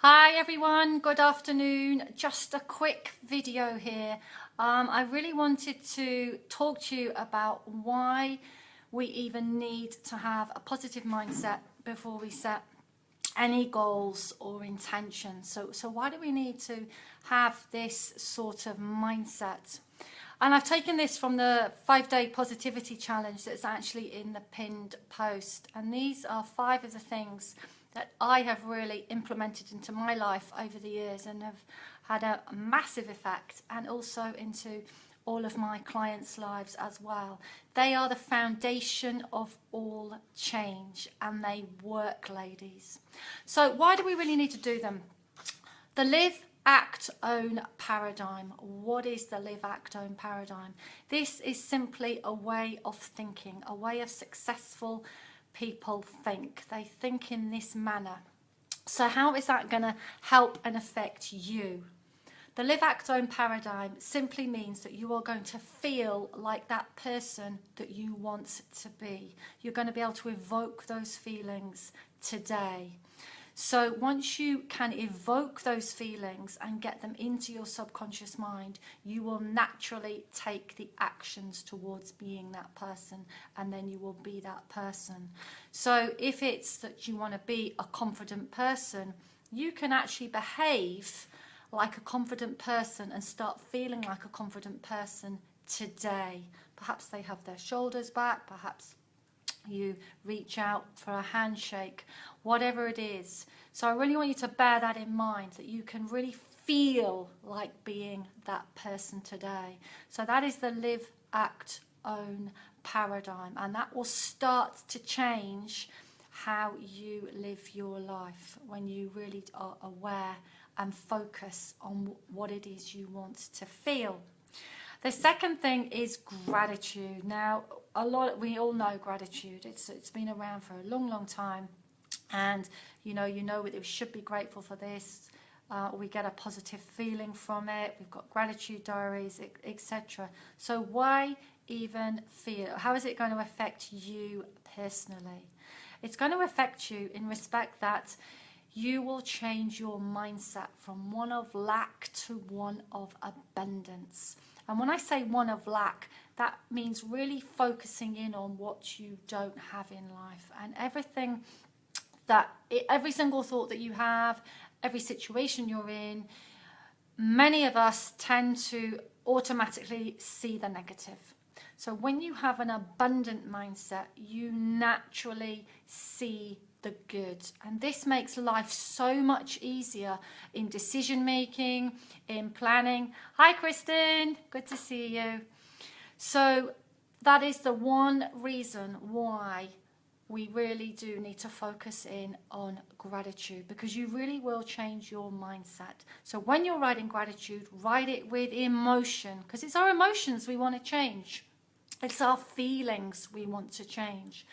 Hi everyone, good afternoon. Just a quick video here. I really wanted to talk to you about why we even need to have a positive mindset before we set any goals or intentions. So why do we need to have this sort of mindset? And I've taken this from the 5-day positivity challenge that's actually in the pinned post. And these are 5 of the things that I have really implemented into my life over the years and have had a massive effect, and also into all of my clients' lives as well. They are the foundation of all change, and they work, ladies. So why do we really need to do them? The live, act, own paradigm. What is the live, act, own paradigm? This is simply a way of thinking, a way of successful people think. They think in this manner. So how is that going to help and affect you? The live, act, own paradigm simply means that you are going to feel like that person that you want to be. You're going to be able to evoke those feelings today. So once you can evoke those feelings and get them into your subconscious mind, you will naturally take the actions towards being that person, and then you will be that person. So if it's that you want to be a confident person, you can actually behave like a confident person and start feeling like a confident person today. Perhaps they have their shoulders back, perhaps you reach out for a handshake, whatever it is. So I really want you to bear that in mind, that you can really feel like being that person today. So that is the live, act, own paradigm, and that will start to change how you live your life when you really are aware and focus on what it is you want to feel. The second thing is gratitude. Now, we all know gratitude. It's been around for a long time, and you know that we should be grateful for this. We get a positive feeling from it. We've got gratitude diaries, etc. So why even feel? How is it going to affect you personally? It's going to affect you in respect that you will change your mindset from one of lack to one of abundance. And when I say one of lack, that means really focusing in on what you don't have in life, and every single thought that you have, every situation you're in. Many of us tend to automatically see the negative. So when you have an abundant mindset, you naturally see the good, and this makes life so much easier in decision making, in planning. Hi Kristen, good to see you. So that is the one reason why we really do need to focus in on gratitude, because you really will change your mindset. So when you're writing gratitude, write it with emotion, because it's our emotions we want to change. It's our feelings we want to change.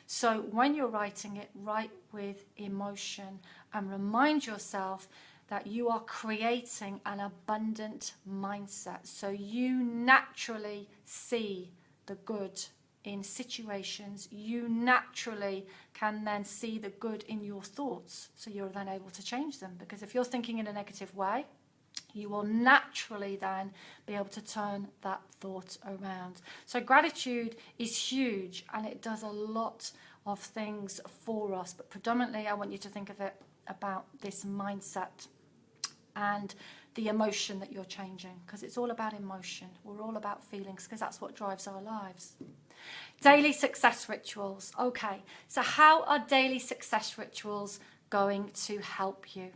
So when you're writing it, write with emotion, and remind yourself that you are creating an abundant mindset. So you naturally see the good in situations. You naturally can then see the good in your thoughts. So you're then able to change them, because if you're thinking in a negative way, you will naturally then be able to turn that thought around. So gratitude is huge, and it does a lot of things for us, but predominantly I want you to think of it about this mindset and the emotion that you're changing, because it's all about emotion. We're all about feelings, because that's what drives our lives. Daily success rituals. Okay, so how are daily success rituals going to help you?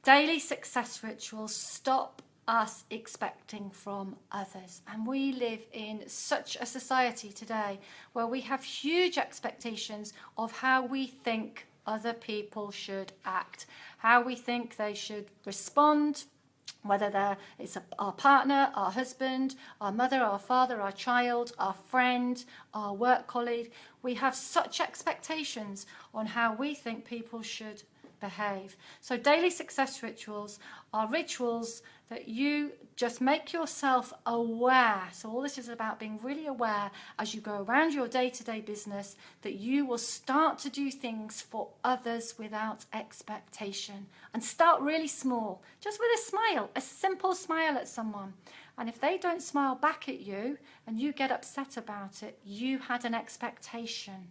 Daily success rituals stop us expecting from others, and we live in such a society today where we have huge expectations of how we think other people should act, how we think they should respond, whether it's our partner, our husband, our mother, our father, our child, our friend, our work colleague. We have such expectations on how we think people should behave. So daily success rituals are rituals that you just make yourself aware. So all this is about being really aware as you go around your day-to-day business, that you will start to do things for others without expectation. And start really small, just with a smile, a simple smile at someone. And if they don't smile back at you and you get upset about it, you had an expectation.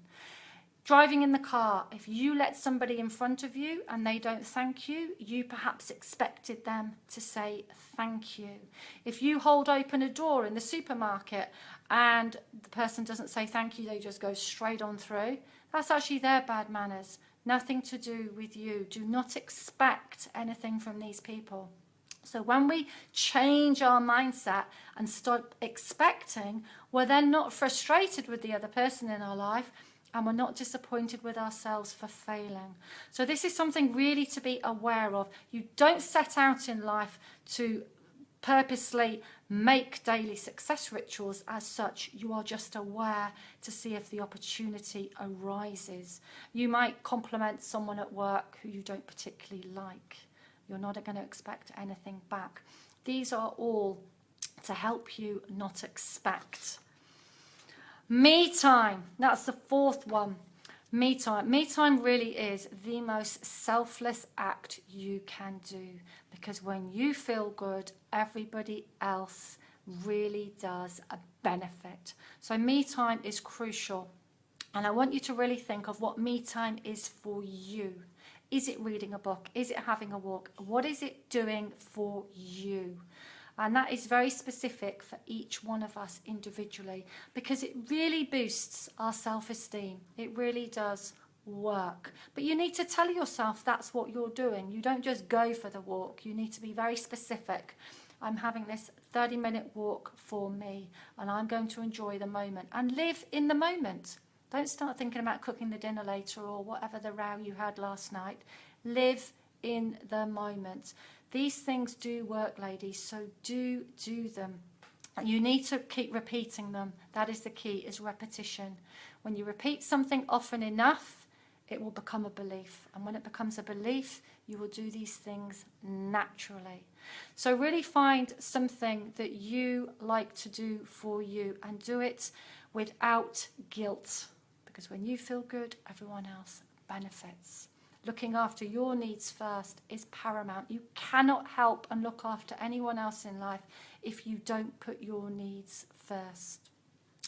Driving in the car, if you let somebody in front of you and they don't thank you, you perhaps expected them to say thank you. If you hold open a door in the supermarket and the person doesn't say thank you, they just go straight on through, that's actually their bad manners. Nothing to do with you. Do not expect anything from these people. So when we change our mindset and stop expecting, we're then not frustrated with the other person in our life, and we're not disappointed with ourselves for failing. So this is something really to be aware of. You don't set out in life to purposely make daily success rituals as such. You are just aware to see if the opportunity arises. You might compliment someone at work who you don't particularly like. You're not going to expect anything back. These are all to help you not expect. Me time, that's the fourth one. Me time. Me time really is the most selfless act you can do, because when you feel good, everybody else really does benefit. So me time is crucial. And I want you to really think of what me time is for you. Is it reading a book? Is it having a walk? What is it doing for you? And that is very specific for each one of us individually, because it really boosts our self-esteem. It really does work. But you need to tell yourself that's what you're doing. You don't just go for the walk. You need to be very specific. I'm having this 30-minute walk for me, and I'm going to enjoy the moment and live in the moment. Don't start thinking about cooking the dinner later or whatever the row you had last night. Live in the moment. These things do work, ladies, so do them. You need to keep repeating them. That is the key, is repetition. When you repeat something often enough, it will become a belief. And when it becomes a belief, you will do these things naturally. So really find something that you like to do for you and do it without guilt. Because when you feel good, everyone else benefits. Looking after your needs first is paramount. You cannot help and look after anyone else in life if you don't put your needs first.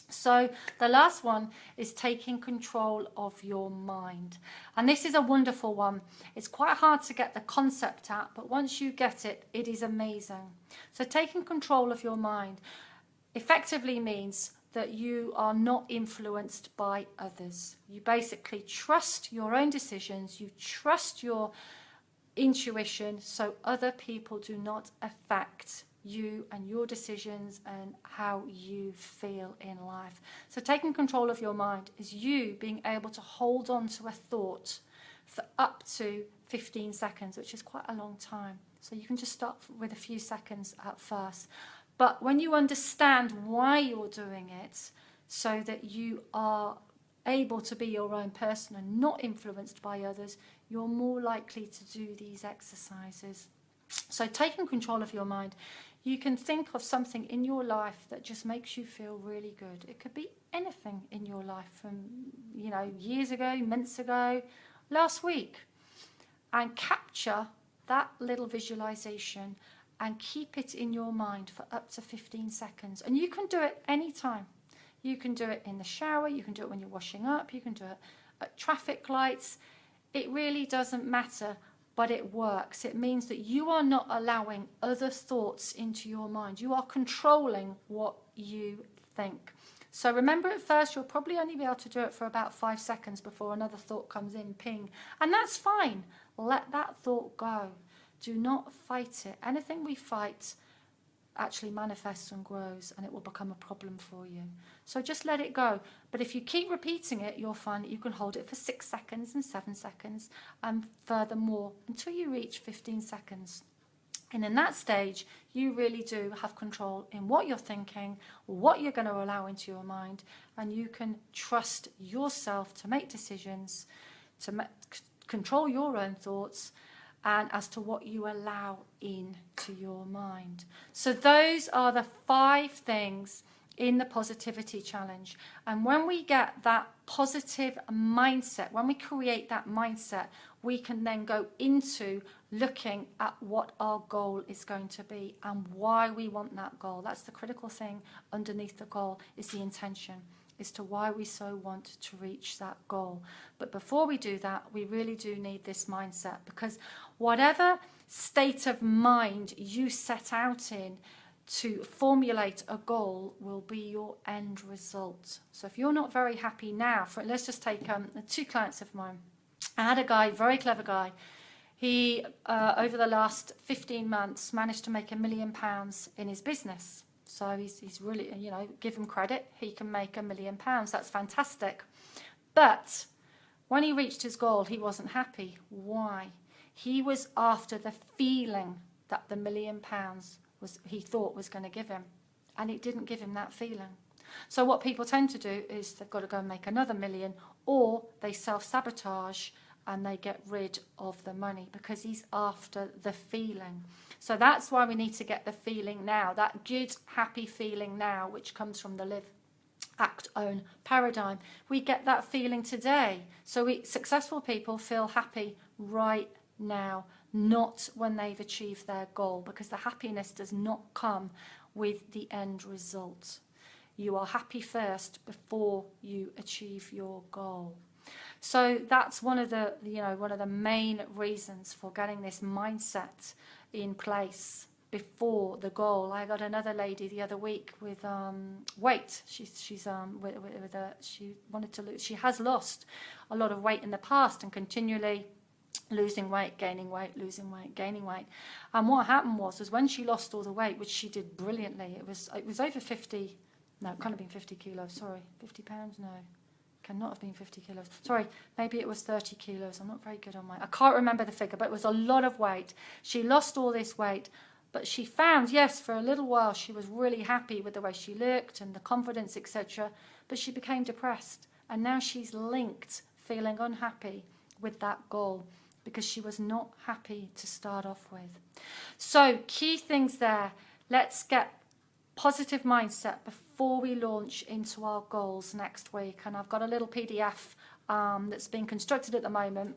So the last one is taking control of your mind. And this is a wonderful one. It's quite hard to get the concept out, but once you get it, it is amazing. So taking control of your mind effectively means that you are not influenced by others. You basically trust your own decisions, you trust your intuition, so other people do not affect you and your decisions and how you feel in life. So taking control of your mind is you being able to hold on to a thought for up to 15 seconds, which is quite a long time. So you can just start with a few seconds at first. But when you understand why you're doing it, so that you are able to be your own person and not influenced by others, you're more likely to do these exercises. So taking control of your mind, you can think of something in your life that just makes you feel really good. It could be anything in your life from, years ago, months ago, last week. And capture that little visualization and keep it in your mind for up to 15 seconds. And you can do it anytime. You can do it in the shower, you can do it when you're washing up, you can do it at traffic lights. It really doesn't matter, but it works. It means that you are not allowing other thoughts into your mind. You are controlling what you think. So remember, at first you'll probably only be able to do it for about 5 seconds before another thought comes in, ping. And that's fine. Let that thought go. Do not fight it. Anything we fight actually manifests and grows, and it will become a problem for you. So just let it go. But if you keep repeating it, you'll find that you can hold it for 6 seconds and 7 seconds and furthermore until you reach 15 seconds. And in that stage, you really do have control in what you're thinking, what you're going to allow into your mind, and you can trust yourself to make decisions, to control your own thoughts and as to what you allow into your mind. So those are the 5 things in the positivity challenge. And when we get that positive mindset, when we create that mindset, we can then go into looking at what our goal is going to be and why we want that goal. That's the critical thing underneath the goal, is the intention as to why we so want to reach that goal. But before we do that, we really do need this mindset, because whatever state of mind you set out in to formulate a goal will be your end result. So if you're not very happy now, let's just take 2 clients of mine. I had a guy, very clever guy. He, over the last 15 months, managed to make £1 million in his business. So he's really, you know, give him credit. He can make £1 million. That's fantastic. But when he reached his goal, he wasn't happy. Why? He was after the feeling that the £1 million he thought was going to give him, and it didn't give him that feeling. So what people tend to do is they've got to go and make another million, or they self-sabotage and they get rid of the money because he's after the feeling. So that's why we need to get the feeling now, that good, happy feeling now, which comes from the live, act, own paradigm. We get that feeling today. So successful people feel happy right now, not when they've achieved their goal, because the happiness does not come with the end result. You are happy first before you achieve your goal. So that's one of the, you know, one of the main reasons for getting this mindset in place before the goal. I got another lady the other week with weight. She wanted to lose. She has lost a lot of weight in the past and continually losing weight, gaining weight, losing weight, gaining weight. And what happened was when she lost all the weight, which she did brilliantly, it was over 50. No, it can't have been 50 kilos. Sorry, 50 pounds. No. Cannot have been 50 kilos. Sorry, maybe it was 30 kilos. I'm not very good on I can't remember the figure, but it was a lot of weight. She lost all this weight, but she found, yes, for a little while she was really happy with the way she looked and the confidence, etc. But she became depressed, and now she's linked feeling unhappy with that goal because she was not happy to start off with. So key things there. Let's get positive mindset before we launch into our goals next week. And I've got a little PDF that's being constructed at the moment.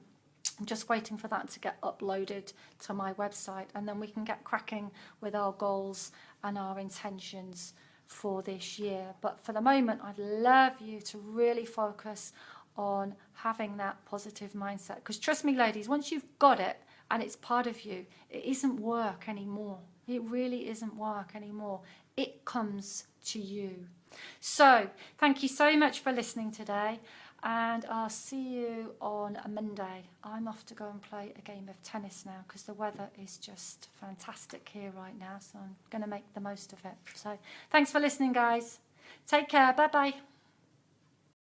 I'm just waiting for that to get uploaded to my website, and then we can get cracking with our goals and our intentions for this year. But for the moment, I'd love you to really focus on having that positive mindset, because trust me, ladies, once you've got it and it's part of you, it isn't work anymore. It really isn't work anymore. It comes to you. So thank you so much for listening today, and I'll see you on a Monday. I'm off to go and play a game of tennis now because the weather is just fantastic here right now, so I'm going to make the most of it. So thanks for listening, guys. Take care. Bye bye.